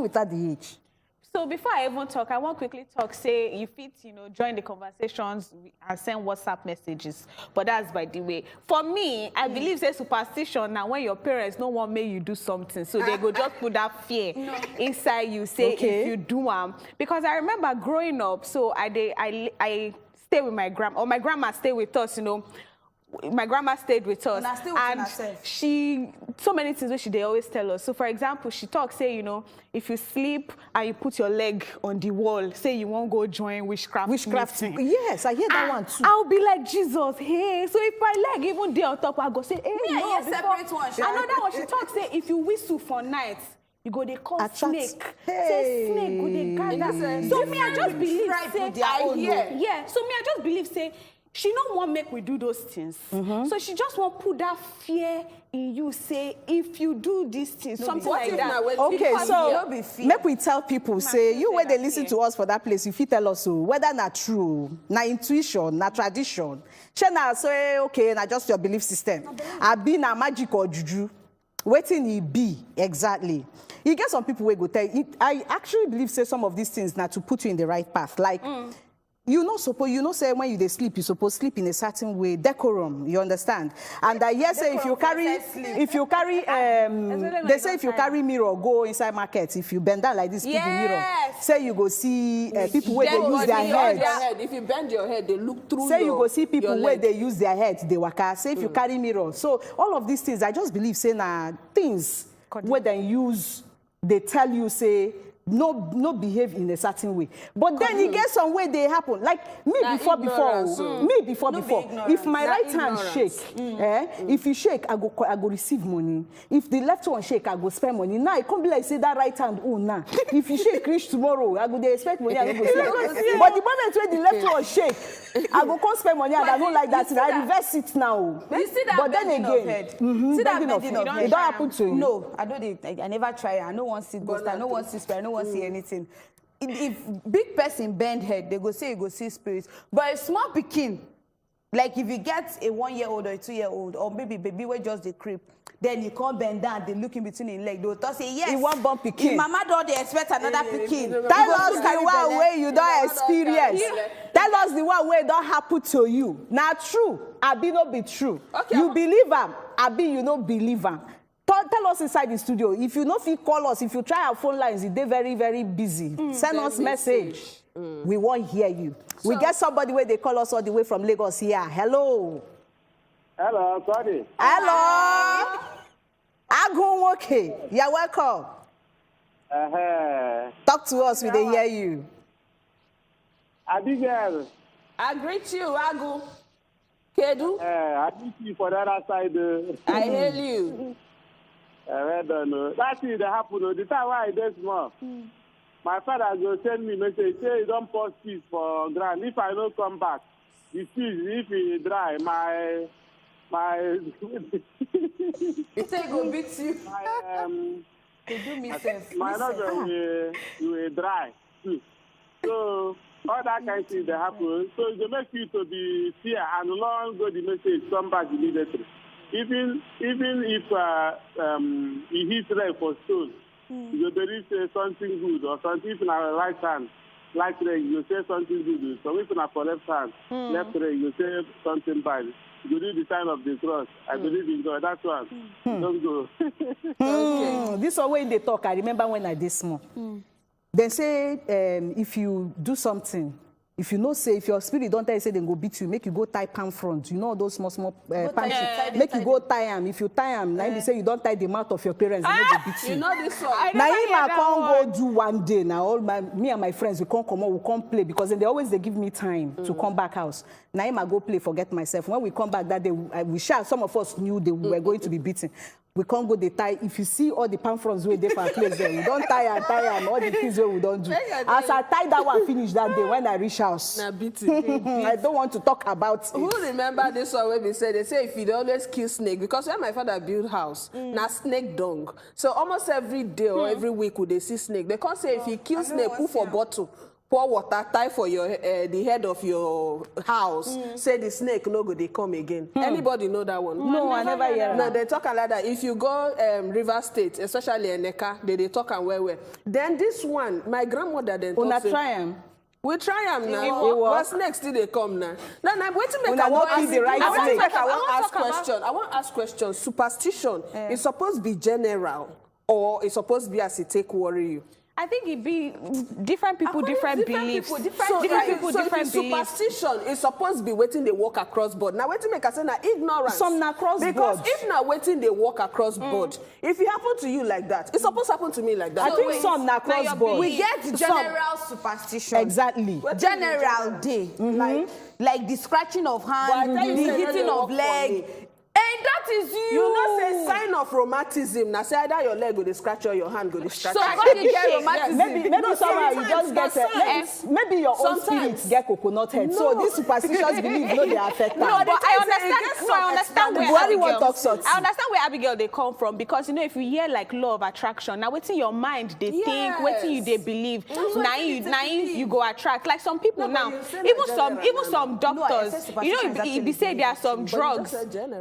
without the age. So before I even talk, I want quickly talk, say, you fit, join the conversations and send WhatsApp messages. But that's by the way. For me, I believe, say, superstition now when your parents don't want make you do something. So they go just put that fear inside you, say, if you do because I remember growing up, so I stay with my grandma, or my grandma stay with us, my grandma stayed with us, and so many things which they always tell us. So for example, she talks, say, if you sleep and you put your leg on the wall, say you won't go join witchcraft. Yes, I hear that one too. I'll be like, Jesus, hey. So if my leg even there on top, I go say, hey, separate one. Another one, she talks, say, if you whistle for night, you go they call snake. Say snake go they gather. So me, I just believe, say, So me, I just believe, say, she don't want make we do those things. So she just want put that fear in you, say, if you do these things, something like that. Okay, so make we tell people, say, you when they listen to us for that place, if you tell us whether not true, na intuition, na tradition. She na say, okay, na just your belief system. I be na magic or juju. Waiting it be exactly. You get some people who go tell you, I actually believe, say, some of these things now to put you in the right path. Like, say when you sleep, you supposed to sleep in a certain way, decorum, you understand? And yes, say if you carry, they say if you carry mirror, go inside market. If you bend down like this, put the mirror. Say you go see people where they use their head. If you bend your head, they look through. Say you go see people where they use their head, they waka. Say if you carry mirror. So all of these things, I just believe, say things where they use, they tell you, say, no behave in a certain way. But then you get some way they happen. Like me before. If my right hand shake, if you shake, I go receive money. If the left one shake, I go spend money. Now it can't be like say that right hand, if you shake reach tomorrow, I go they expect money, I go spend. But the moment when the left one shake, I go come spend money and I don't like that. I reverse it now. You see that? But then again, see that bending of head? It don't happen to you. No, I don't. I never try. I don't want to see ghost. I don't want to see spirit. I don't want to see anything. If big person bend head, they go say you go see spirits. But a small pikin, like if you get a 1-year-old or a 2-year-old, or maybe baby will just the creep, then you can't bend down, they look in between his leg. They will say yes. You want bump pikin. Mama don't they expect another pikin. Tell us the one way you don't experience. Tell us the one way it don't happen to you. Now true, Abi no be true. Okay. You believe am, Abi you no believe am. Tell us inside the studio. If you know if you call us, if you try our phone lines, they're very, very busy. Send us message. We won't hear you. So, we get somebody where they call us all the way from Lagos here. Hello. Hello, sorry. Hello. Agun okay. You're welcome. Talk to us, we they hear you. Abigail. I greet you, Agu. Kedu? I greet you for the other side. I hail you. Well done. That is the happen. The time why I did small. My father go send me message, say you don't post peace for ground. If I don't come back, the peace, if it dry, my you say go beat you. To do me sense. My nose will dry. So all that kind of things that happen. So they make you to be fear and long go the message come back immediately. Even if he hits leg for stone, you believe say something good or something. If in our right hand, right leg, you say something good. So if in our left hand, left leg, you say something bad. You do the sign of the cross. I believe in God. That's one. Don't go. Okay. This is when they talk. I remember when I did small. They say if you do something, if you know, say, if your spirit don't tell you, say, they go beat you, make you go tie palm front. You know those small pantry. Make you go tie them. If you tie them, now you say you don't tie the mouth of your parents, they go beat you. You know this one. Now I can't go do one day. Now me and my friends, we can't come out, we can't play because then they give me time to come back house. Now I go play, forget myself. When we come back that day, we shout. Some of us knew they were going to be beaten. We can't go the tie. If you see all the palm fronts where they for place there, we don't tie and all the things where we don't do. As I tie that one, finish that day when I reach house. I don't want to talk about it. Who remember this one where they say if you always kill snake, because when my father build house, now snake dung. So almost every day or every week would they see snake. They can't say if you kill snake, put for bottle. pour water, tie for your the head of your house, say the snake no go, they come again. Anybody know that one? No, I never hear No, that. they talk like that. If you go River State, especially Eneka, they talk and where. Then this one, my grandmother then Una talk. try am. We try them now. It work. But snakes still they come now. Now I'm waiting to make Una no pick the right snake. I want to ask question. I want to ask question. Superstition is supposed to be general, or it's supposed to be as it take worry you. I think it be different people, different beliefs. Different people, different beliefs. Superstition is supposed to be waiting they walk across board. Now waiting make us say na ignorance. Some na cross because board. if now waiting they walk across board, if it happen to you like that, it's supposed to happen to me like that. I think some na cross board. We get general superstition. Exactly. General day. Like the scratching of hand, But I tell you, the say, hitting no, of they leg. work for me. And that is you. You know say sign of rheumatism. Now say either your leg go they scratch or your hand go they scratch. So God you get rheumatism. Maybe somehow you just get maybe your own spirit get coconut head. So this superstitious belief no they affect No, am. but I understand where Buhari want Abigail, talk sort. I understand where Abigail they come from, because you know if you hear like law of attraction, now waiting your mind they think, waiting you they believe, now you go attract. Like some people now, even some doctors, you know, if you say there are some drugs,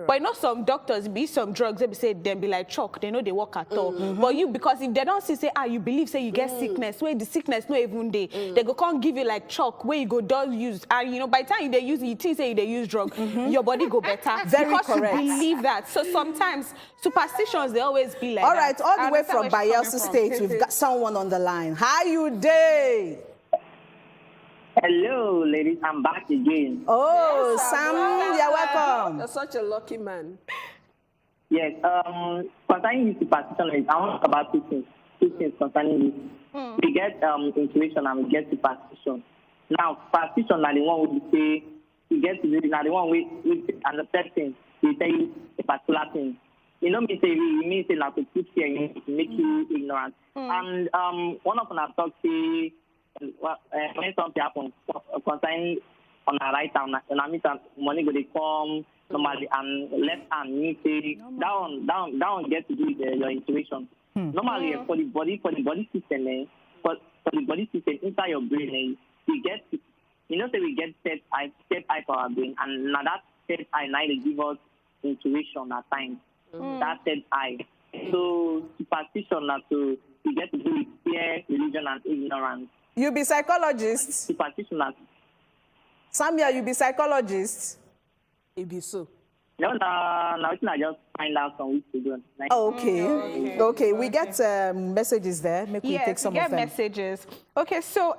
but you know some doctors be some drugs they be say them be like chalk, they know they work at all. But you, because if they don't say you believe say you get sickness, where the sickness no even they go can't give you like chalk where you go does use, and you know by the time they use you think say they use drug, your body go better. Very because correct. you believe that. So sometimes superstitions they always be like All that. right, all I the way understand from where she's Bayelsa coming State, from. we've got someone on the line. How you day? Hello, ladies. I'm back again. Oh, Sam, you're welcome. You're such a lucky man. Yes. Concerning this superstition, I want to talk about two things concerning this. We get intuition and we get superstition. Now, superstition is the one we say you get to do. Now the one we and the third thing we tell you a particular thing. You know me say we mean say like to put fear in you to make you ignorant. And one of them talk say when something happens concerning on our right hand, and I mean money go they come normally, and left hand mean say that one get to do with your intuition. Normally for the body system, for the body system inside your brain, we get you know say we get third eye for our brain, and now that third eye now they give us intuition at times. That third eye. So superstition now to we get to do with fear, religion, and ignorance. You be psychologist. Superstition now. Samia, you be psychologist. It be so. No, I just find out some weeks ago. Okay. We get messages there. Make we take some we of get them. messages. Okay, so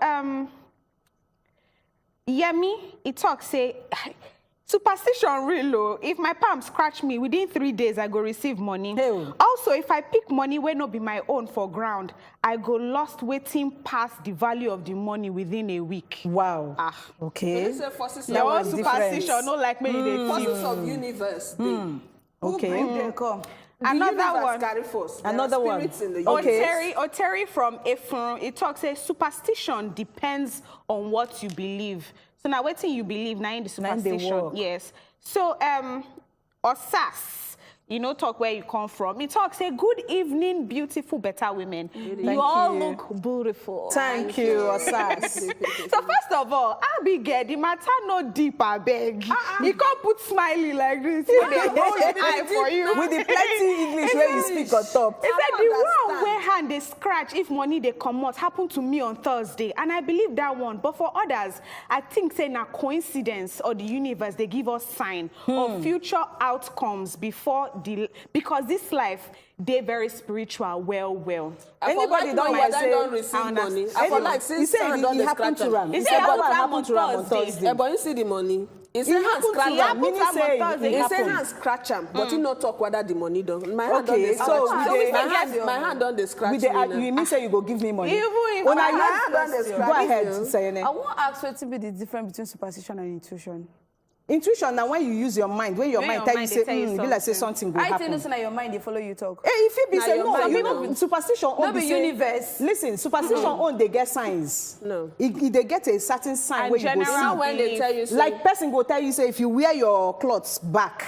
Yemi, it talks say superstition real low. If my palm scratch me within 3 days, I go receive money. Hey. Also, if I pick money where not be my own for ground, I go lost waiting past the value of the money within a week. Wow. Okay. Say forces Your own one's superstition, different. no like me they forces of universe. Okay. They come. Another one. Carry force. There are Another one. spirits in the universe. Okay. Oteri from Efron, it talks says superstition depends on what you believe. So now waiting you believe now in the Now they superstition. work. Yes. So Osas, you know, talk where you come from. It talks say good evening, beautiful, better women. You all look beautiful. Thank you, Osas. So first of all, Abigail, the matter no deep, I beg. You can't put smiley like this. When they hold the eye for you. With the plenty English where you speak on top. He said the one where hand they scratch if money they come out happened to me on Thursday, and I believe that one. But for others, I think say na coincidence or the universe they give us sign of future outcomes because this life they very spiritual. Well. Anybody don't hear hear say don't receive money. I for like he since said Sarah it don dey happened scratch to am. him. He He said said it what happened happened to him on Thursday. Thursday. But you see the money. He say hand happened to scratch him. am. Meaning happened say on Thursday. it He say happened. hand scratch am, but he no talk whether the money don. My hand don Okay, dey so scratch we me. dey- My hand don dey scratch With me the, now. you mean say you go give me money? Even if Una my yes, hand don dey go scratch ahead, you. Sayene. I won't ask what to be the difference between superstition and intuition. Intuition now when you use your mind, when your When mind your tell you mind, say, they tell you you be like say something. something will I happen. think listen at your mind, they follow you talk. Hey, if it be Now say your no, mind you know. know, superstition No own be be say, universe. listen, superstition own they get signs. No. They get a certain sign And where you go general see. When they tell you, say, Like person go tell you say if you wear your clothes back,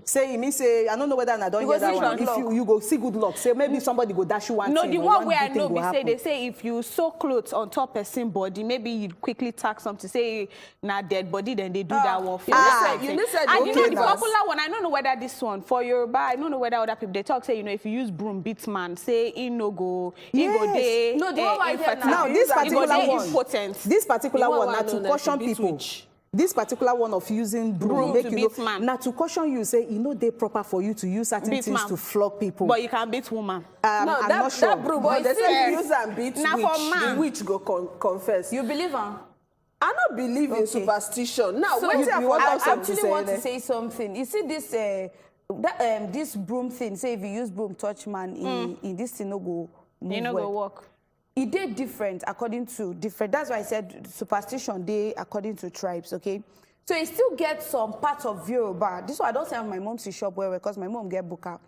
say it means say I don't know whether I don't You hear go that see one. good If you go see good luck, say maybe somebody go dash you one No, thing. the or one where I good thing know go be say happen. they say if you sew clothes on top person body, maybe you quickly tack something, say na dead body, then they do that one for you said and you know okay the now. popular one, I don't know whether this one for Yoruba, I don't know whether other people they talk say, you know, if you use broom beat man, say in no go, in go Yes. day. No, the one I hear Now this It go particular dey one, impotent. this particular The one one, I now know to na caution to beat people. witch. This particular one of using broom, Broom make to you know, beat man. now to caution you, say you know they proper for you to use certain Beat things man. to flog people. But you can beat woman. no, I'm that, not sure. that broom, but they say Yes. you use and beat Na witch. for The man. witch go confess. You believe her? I don't believe in superstition. Now, So wait till you want I us to actually say want to that? say something. You see this this broom thing. Say if you use broom touch man, in this thing no go move You know well. go work. It did different according to different. That's why I said superstition day according to tribes. Okay, so it still gets some parts of Yoruba. This one I don't say my mom's shop where because my mom get buka.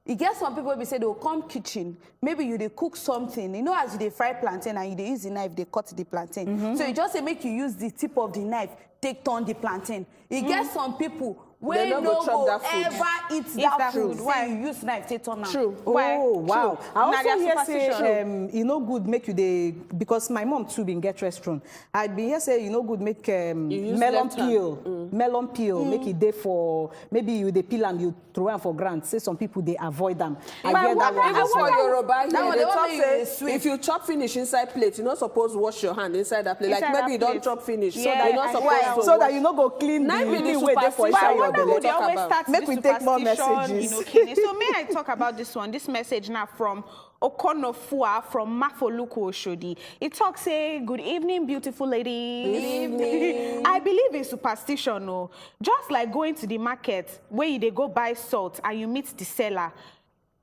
It gets some people be say they will come kitchen. Maybe you they cook something. You know as you they fry plantain and you they use the knife they cut the plantain. So you just say make you use the tip of the knife take turn the plantain. It gets some people They wey no no go chop go that food. ever eat that that food. food. Why you use knife take turn am? True. Why? Oh wow! True. I Na also their hear superstition. say you know good make you dey because my mom too been get restaurant. I been hear say you know good make use melon left hand. peel, melon peel make it dey for maybe you dey peel am you throw am for ground. Say some people they avoid them. I But hear that one. even as for well. Yoruba That here, one, they they want talk make you say dey sweep. if you chop finish inside plate, you're not supposed to wash your hand inside that plate. Inside Like maybe that you don't plate. chop finish, so Yeah, that you're not I supposed hear. to so that you no go clean Now the be the thing wey dey for superstition. But I inside your wonder They who they talk always about. start Make this we take more superstition, messages. You know, Kenny. So may I talk about this one? This message now from Okonofua from Mafoluku Oshodi. It talks say, good evening, beautiful ladies. Good evening. I believe in superstition, no. Just like going to the market where you they go buy salt and you meet the seller,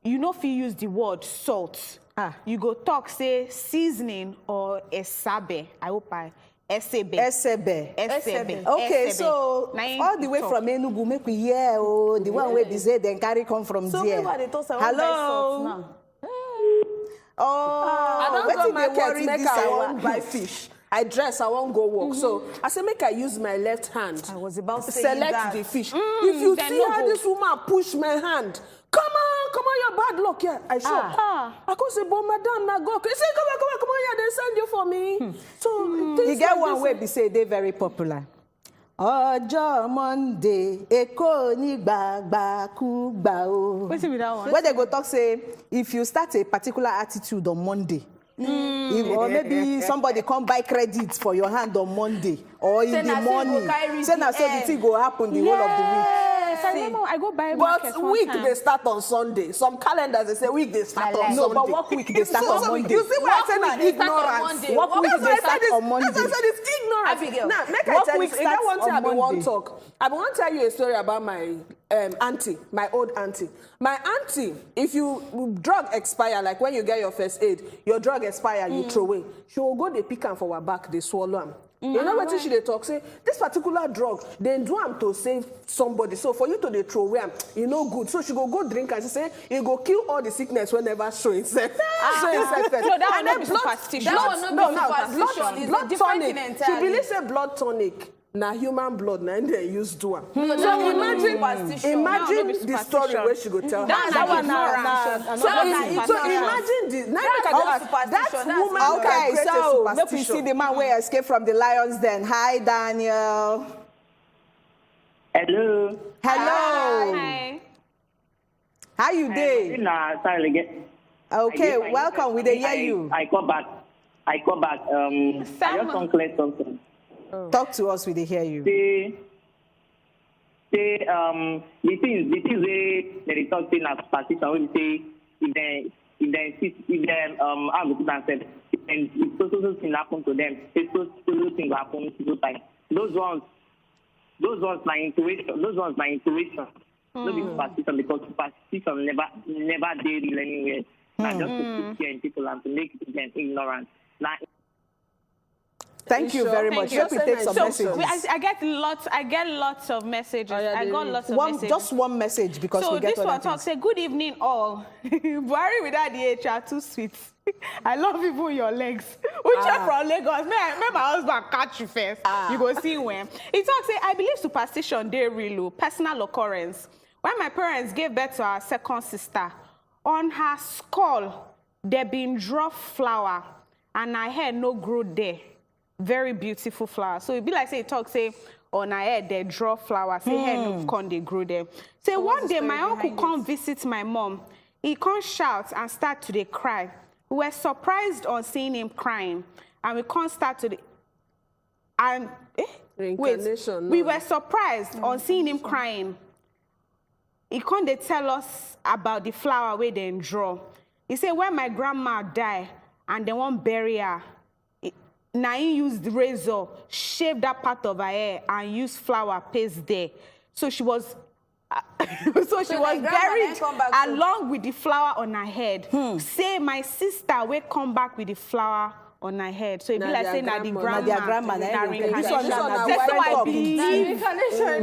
you know if you use the word salt. You go talk say seasoning or esabe. I hope I Esebe. Esebe. Esebe. Okay, Esebe. so Na him all the way talk. from Enugu, make we hear the one where be say then carry come from So there. maybe they talk say I want buy salt Hello. now. Oh, I don't wetin go dey market, worry make this I hour? won't buy fish. I dress, I won't go walk. So I say, make I use my left hand. I was about to say select that. the fish. If you then see no how go. this woman push my hand, come on, your bad luck. Yeah, I shock. I could say, but madam, na go. He say, come on, yeah, they send you for me. So You things get like one this. way be say they very popular. Ọjọ́ Monday, Èkó ní gbàgbàkúgbà o. Wetin be that one? Where they go talk say, if you start a particular attitude on Monday, or maybe somebody come buy credit for your hand on Monday or in Say the na so you go morning, carry say na so the end. thing go happen the whole of the week. Yes, I remember I go buy market But one week time. they start on Sunday. Some calendars they say week they start on No, Sunday. but work week they start on Monday. You see what I say Work na week they start on ignorance. Monday. Work week That's they why I start said this. on Monday. That's why I said it's ignorance. Abigail. Now, make I Work tell you, week you get one starts thing I on been want Monday. talk. I been want tell you a story about my auntie, my old auntie. My auntie, if you drug expire, like when you get your first aid, your drug expire, you throw away. She will go they pick am for her back, they swallow am. You know what she they talk say? This particular drug, they do am to save somebody. So for you to they throw away am, you know good. So she go drink and she say, you go kill all the sickness whenever show itself. Show itself first. So that one And no then be blood- superstition. That one no be superstition. It's a blood different tonic. thing She entirely. believe say blood tonic. Na human blood, na they use do am. No, that So one no be imagine superstition. No, the no be story superstition. where she go tell That her. one na So, ignorance. so imagine this. Now make I That's go ask, superstition. that That's woman Okay, can create a so make we see superstition. the man where escape from the lions then. Hi, Daniel. Hello. Hello. Hi. How you dey? Sorry again. Okay, welcome. We dey hear you. I call back. I Salmon. just want to clear something. Talk to us. We dey hear you. The things they talk saying as superstition when they say if they how to put themselves if so thing happen to them, if so thing will happen to time. Those ones my intuition. No be superstition because superstition never did real anywhere. Na just to put fear in people and to make them ignorant. Now Thank you sure? very Thank much. you. Let me take some So, messages. I get lots of messages. yeah, I got they- lots of One, messages. just one message because So we get this one other talks, things. say, good evening all. Buhari without the HR, too sweet. I love even your legs. Which are from Lagos. May my husband catch you first. You go see when. It talks, say, I believe superstition, they real, personal occurrence. When my parents gave birth to our second sister, on her skull, there been drop flower, and her hair no grow there. Very beautiful flower. So it be like, say, it talk, say, on her head, they draw flower. Say, hair no con, they grow there. Say, one day, my uncle come visit my mom. He can't shout and start to dey cry. We were surprised on seeing him crying, and we can't start to and wait, we were surprised on seeing him crying. He can't dey tell us about the flower where they draw. He said when my grandma die and they won't bury her, now he used the razor, shave that part of her hair and use flower paste there. So she was. So she was buried along with the flower on her head. Say my sister will come back with the flower on her head. So it be like saying that the grandma, This one na that's different how I topic. believe.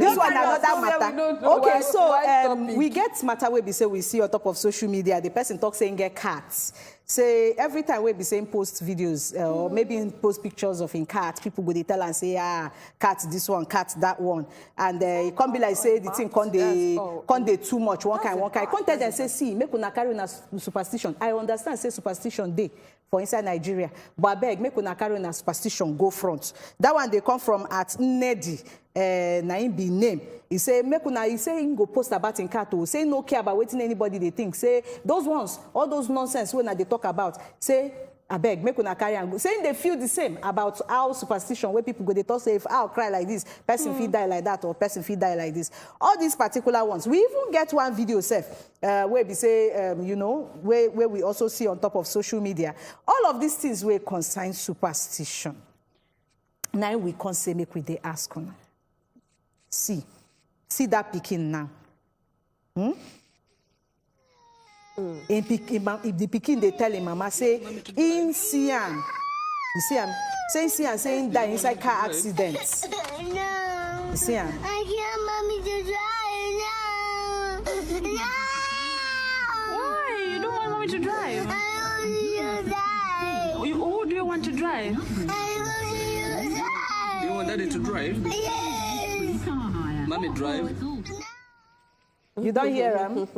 This one another matter. Okay, so topic. we get matter where we say we see on top of social media. The person talk saying get cats. Say every time we be saying post videos or maybe post pictures of in cat, people go they tell and say cat this one, cat that one, and it can't be like say the thing can't they too much one kind. Can't tell them say see make una carry una superstition. I understand say superstition day for inside Nigeria, but I beg make una carry una superstition go front. That one they come from at Nedi. Na him be name. He say make una. He say he go post about in cat. Say no care about waiting anybody they think. Say those ones, all those nonsense when they talk about. Say I beg make una carry and go. Saying they feel the same about our superstition where people go they talk say if I'll cry like this, person feel die like that or person feel die like this. All these particular ones. We even get one video self where we say you know where we also see on top of social media. All of these things will concern superstition. Now we can't say make we they ask una. See that pikin now. If the pikin they tell him mama say in Sian, you see him say Sian saying die inside car accident. No. You see him. I can't mommy to drive. No. Why? You don't want mommy to drive? I want to drive. Who do you want to drive? I want to drive. You want daddy to drive? Yes. Mommy drive? You don't hear him?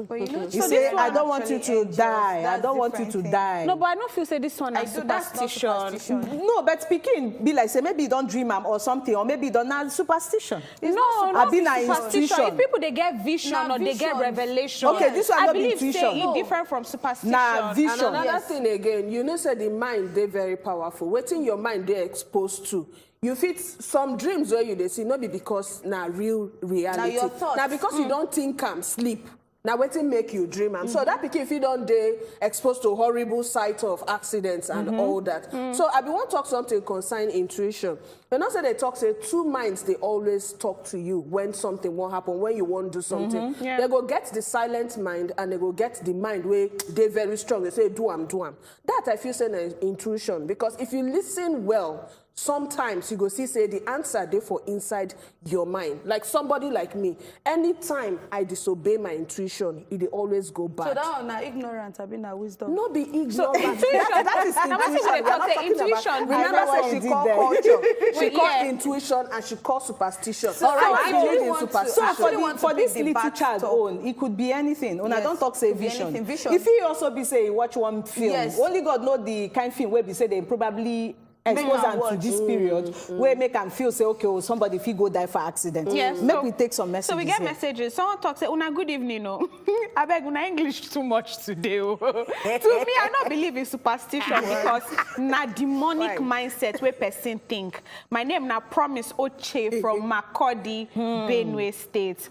You say, I don't want you to die. I don't want you to die. No, but I don't feel say this one is superstition. No, but speaking, be like, say, maybe you don't dream or something, or maybe you don't have superstition. No, I be na superstition. intuition. If people, they get vision or they get revelation. Okay, this one I not be believe intuition. say it different from superstition. Nah, vision. And another thing again, you know, say the mind, they very powerful. Waiting your mind, they exposed to. You fit some dreams where you they see, not be because na real reality. Now your thoughts. Now because you don't think sleep. Now waiting make you dream. And so that became if you don't they exposed to horrible sight of accidents and all that. So I be want to talk something concerning intuition. You know, say they talk, say two minds, they always talk to you when something won't happen, when you won't do something. Yeah. They go get the silent mind and they go get the mind where they very strong. They say, do am. That I feel say intuition. Because if you listen well, sometimes you go see say the answer there for inside your mind. Like somebody like me, anytime I disobey my intuition, it always go bad. So that one na ignorant, I mean na wisdom. No be ignorant. So intuition, that is Now, what intuition. they talk, say intuition. Remember what say she she did call there. culture, she Wait, call yeah. intuition, and she call superstition. So All right, I I really believe in want to- superstition. I really want to For this pick the little back child top. own, it could be anything. When I Yes, don't talk say could be vision. anything. Vision. If you also be say watch one film, Yes. only God know the kind film where be say they probably expose am them to watch. this period where make them feel say okay, somebody if go die for accident. Yes. Make So- we take some messages. So we get here. messages. Someone talks, say, Una, good evening, no. I beg, Una English too much today. Oh. To me, I don't believe in superstition because na demonic mindset where person think. My name na Promise Oche from Makurdi, Benue State.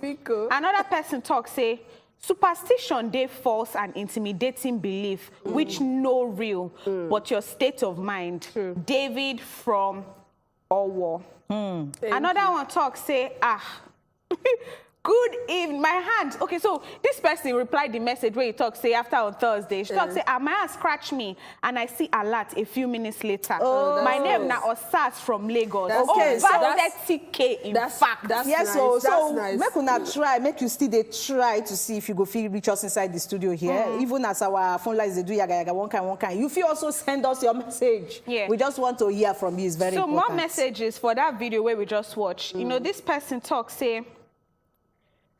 Another person talks, say, superstition, they false and intimidating belief, which no real, but your state of mind. David from Owo. Another one talks, say, Good evening, my hand. Okay, so this person replied the message where he talk say after on Thursday. She talk say, my hand scratch me and I see alert a few minutes later. My name now Osas from Lagos. Okay, so that's 30K in fact. That's yes, nice. so nice. make una try, make you still they try to see if you go feel reach us inside the studio here. Even as our phone lines they do yaga yaga one kind. You feel also send us your message. Yeah. We just want to hear from you. It's very so important. more messages for that video where we just watched. You know, this person talk say,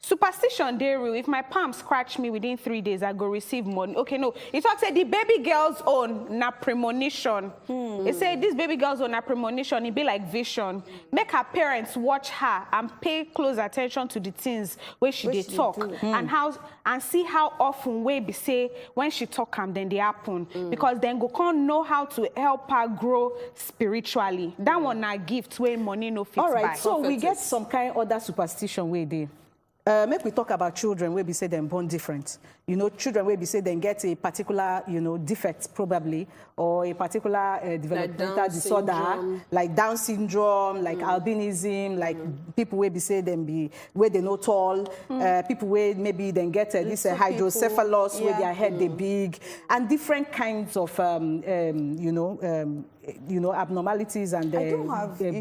superstition dey real. If my palm scratch me within 3 days, I go receive money. Okay, no. He talk say the baby girl's own na premonition. He say this baby girl's own na premonition. It be like vision. Make her parents watch her and pay close attention to the things where she dey talk and see how often we be say when she talk am then they happen because then go can know how to help her grow spiritually. That one na gift where money no fit All right, buy. so we get some kind other superstition where they. Make we talk about children where we say them born different. You know, children where we say they get a particular, you know, defect probably, or a particular developmental disorder, like Down syndrome, like albinism, like people where we say them be where they not tall, people where maybe they get this hydrocephalus where their head they big, and different kinds of you know, abnormalities and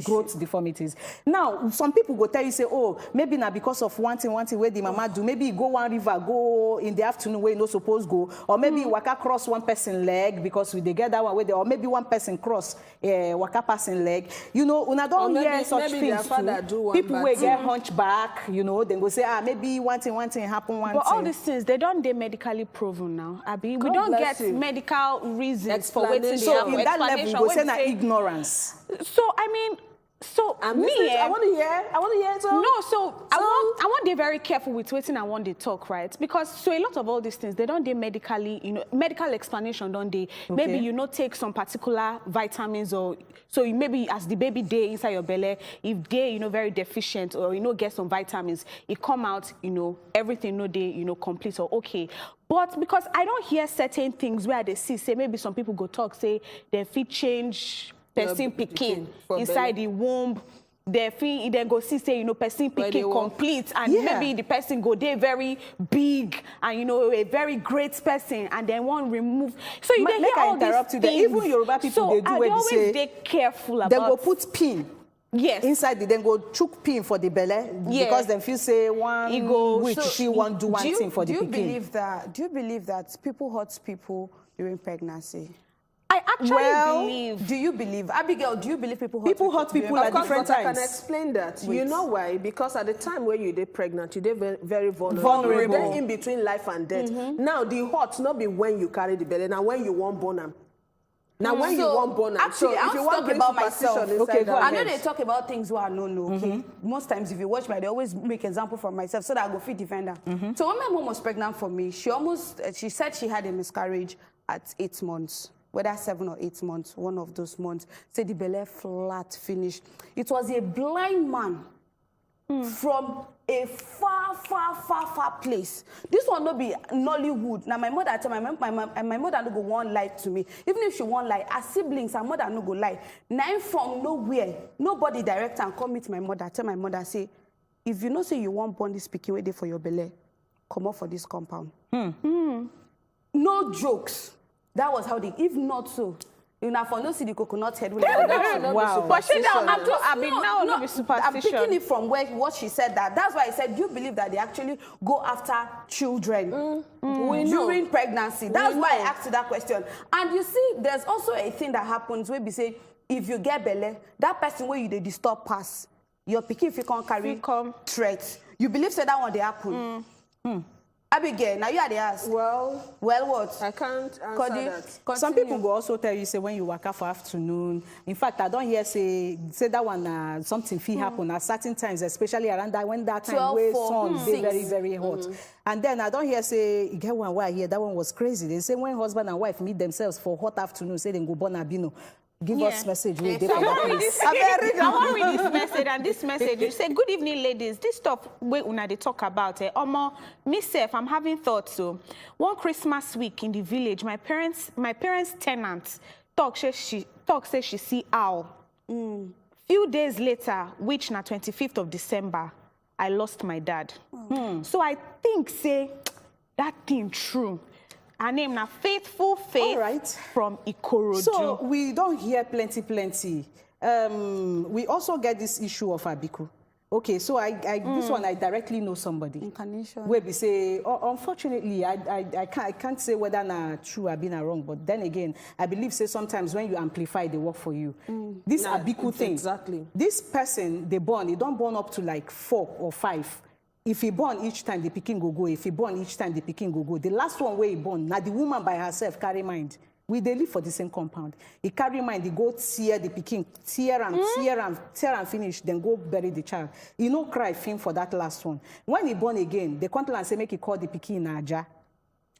growth deformities. Now, some people go tell you, say, oh, maybe not because of one thing where the mama do. Maybe you go one river, go in the afternoon where you not supposed go. Or maybe waka cross one person leg because we they get that one way there. Or maybe one person cross waka person leg. You know, una don't hear such things too. People will get hunchback, you know, then go say, maybe one thing happen one but thing. all these things, they don't they medically proven now, Abi. We don't get medical reasons for waiting. So in that level, we go say na ignorance. So I mean, so I want to hear it. No, so I want to be very careful with waiting. I want to talk, right? Because so a lot of all these things, they don't they medically, you know, medical explanation don't they? Maybe you not take some particular vitamins or so you maybe as the baby day inside your belly, if they, you know, very deficient or you know get some vitamins, it come out, you know, everything no day, you know, complete or okay. But because I don't hear certain things where they see, say maybe some people go talk, say they fit change person picking inside the womb. They feel then go see say you know person picking complete and maybe the person go there very big and you know a very great person and then one remove. So you hear all these things. Even Yoruba people they do where they say they careful about. They go put pin. Yes. Inside then go chook pin for the belly because then feel say one which she want do one thing for the picking. Do you believe that people hurt people during pregnancy? I actually believe. Do you believe, Abigail? Do you believe people hurt people at different times? I can explain that. You know why? Because at the time when you did pregnant, you did very vulnerable. You're in between life and death. Now the hurt not be when you carry the belly. Now when you want born them. Now when you want born them. Actually, so if you want talk about myself. Okay, go ahead. I know they talk about things who are no. Okay. Most times, if you watch me, they always make example from myself so that I go fit defender. So when my mom was pregnant for me, she said she had a miscarriage at 8 months. Whether 7 or 8 months, one of those months, said the belly flat finished. It was a blind man from a far place. This one not be Nollywood. Now my mother tell my mother no go one lie to me. Even if she won't lie, her siblings, her mother no go lie. Now from nowhere, nobody direct and come meet my mother. Tell my mother say, if you know say you want born this pikin way there for your belly, come up for this compound. No jokes. That was how they, if not so, you know, for no see the coconut head. Wow. But she now, I'm picking it from what she said that. That's why I said, do you believe that they actually go after children during pregnancy? That's why I asked you that question. And you see, there's also a thing that happens where we say, if you get belly, that person where you they disturb pass, your pikin if you can't carry threats. You believe so that one they happen. Abigail, now you are the ask. Well, what? I can't answer that. Some people go also tell you, say, when you wake up for afternoon. In fact, I don't hear say that one something feel happen at certain times, especially around that when that time where sun be very, very hot. And then I don't hear say, you get one why here, that one was crazy. They say when husband and wife meet themselves for hot afternoon, say they go born abino. Give us message. So I want to read this message, and this message, you say, good evening, ladies. This stuff we una they talk about it. Myself, I'm having thoughts. So one Christmas week in the village, my parents' tenant talk say she see owl. Few days later, which na 25th of December, I lost my dad. So I think, say, that thing true. Her name na Faithful Faith All right. from Ikorodu. So we don't hear plenty. We also get this issue of Abiku. Okay, so this one I directly know somebody. Incarnation. Where we say, unfortunately, I can't say whether na true or been wrong, but then again, I believe say sometimes when you amplify, they work for you. This Abiku thing. Exactly. This person, they don't born up to like 4 or 5. If he born each time, the pikin go. If he born each time, the pikin go. The last one where he born, now the woman by herself carry mind. They live for the same compound. He carry mind, he go tear the pikin, tear and finish, then go bury the child. He no cry film for that last one. When he born again, they come and say make he call the pikin Aja.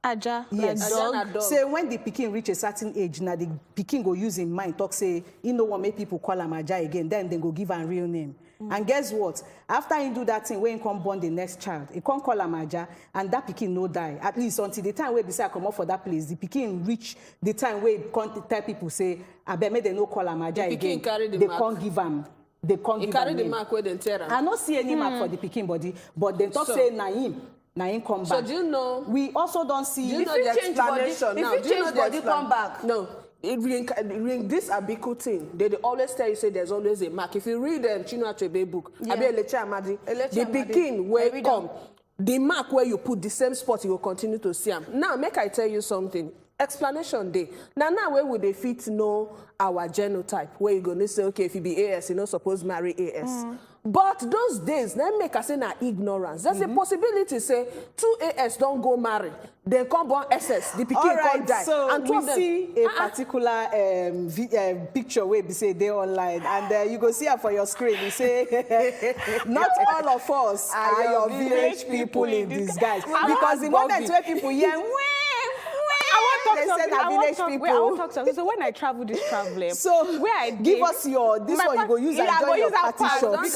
Aja, Yes. like dog. Say when the pikin reach a certain age, now the pikin go use in mind, talk say, you know what, make people call him Aja again, then they go give him a real name. And guess what? After he do that thing, when he come born the next child, he can't call him Aja, and that pikin no die. At least until the time where beside come up for that place, the pikin reach the time where he can't tell people say, I bet me they no call him Aja again. They can't give him. They can't give him. Carry the mark where they tear him. I don't see any mark for the pikin body, but they talk say Naim come back. So do you know? We also don't see. Do you know the explanation now? If you change body, come back. No. This Abiku thing, they always tell you say there's always a mark. If you read Chinua Achebe book, the pikin where come, the mark where you put the same spot, you will continue to see them. Now, make I tell you something. Explanation day. Now where would they fit know our genotype? Where you gonna say, okay, if you be AS, you not supposed to marry AS. But those days, then make us say na ignorance. There's a possibility say 2 AS don't go marry. They come born SS, the pikin can't die. So and we see a particular picture where we say they online, and you go see it for your screen. You say, not all of us are your village people in disguise. Because the moment where people hear, I want to talk something. So when I travel this traveling, so where I give us your this one you go use and join your party shop.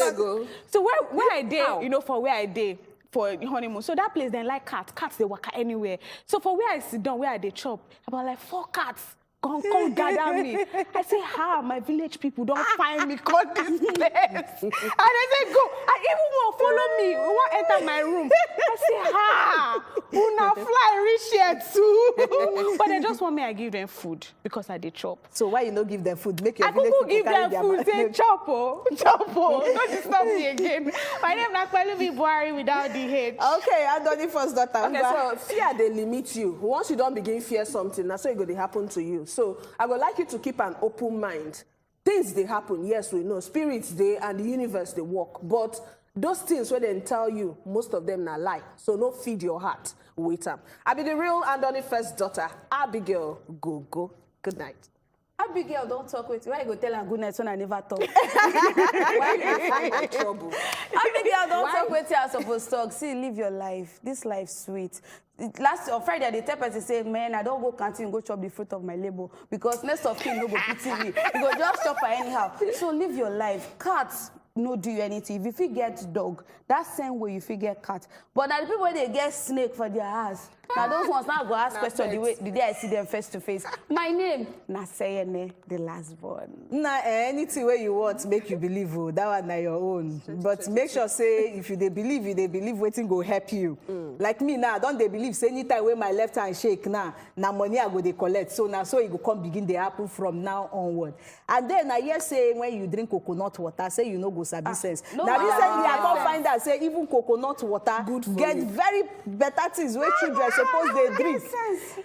So where I did, you know, for where I did for honeymoon. So that place they like cats. Cats they walk anywhere. So for where I sit down, where I did chop, about like 4 cats. Come gather me. I say, how my village people don't find me, call this place. And I say, go. I even want follow me. We want enter my room. I say, ha, una fly reach here too. But they just want me, I give them food because I did chop. So why you not give them food? Make your I village could give people them carry food, say chop, don't disturb me again. My name is calling me Buhari without the H. Okay, Anthony first daughter. Okay, so fear they limit you. Once you don't begin fear something, that's what going to happen to you. So I would like you to keep an open mind. Things they happen, yes, we know. Spirits they and the universe they work. But those things where they tell you, most of them are lie. So no feed your heart with them. I be the real Anthony first daughter, Abigail Go. Good night. Abigail, don't talk with you. Why you go tell her good night when I never talk? Why do you find that trouble? Abigail, don't talk with you. I'm supposed to talk. See, live your life. This life sweet. On Friday, the tell person say, man, I don't go canteen, go chop the fruit of my labor because next of kin no go pity me. You go just chop her anyhow. So live your life. Cats no do you anything. If you get dog, that same way you fit get cat. But now the people they get snake for their house. Now those ones now go ask question the day I see them face to face. My name, Naseyene, the last born. Nah, anything where you want, make you believe. Oh, that one na your own. But make sure say if you they believe waiting go help you. Like me now, don't they believe say anytime where my left hand shake now money I go they collect. So now so it go come begin the happen from now onward. And then I hear say when you drink coconut water, say you no go sabi sense. No, now recently I can't find out say even coconut water good get you. very better things where children suppose they drink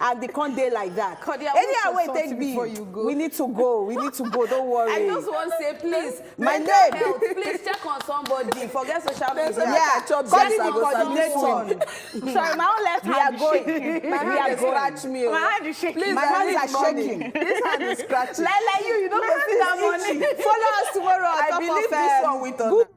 and they can't day like that. Anyhow way take me. We need to go. Don't worry. I just want to say, please, My mental name. health, please check on somebody. Forget social media. Yeah, Check calling on the coordinator. Sorry, my own left We hand are is going. shaking. We are Scratch going. me. My hand is shaking. Please, My hands are shaking. This hand is scratching. Like you don't go see that money. Follow us tomorrow. On I top believe of, this one with us. good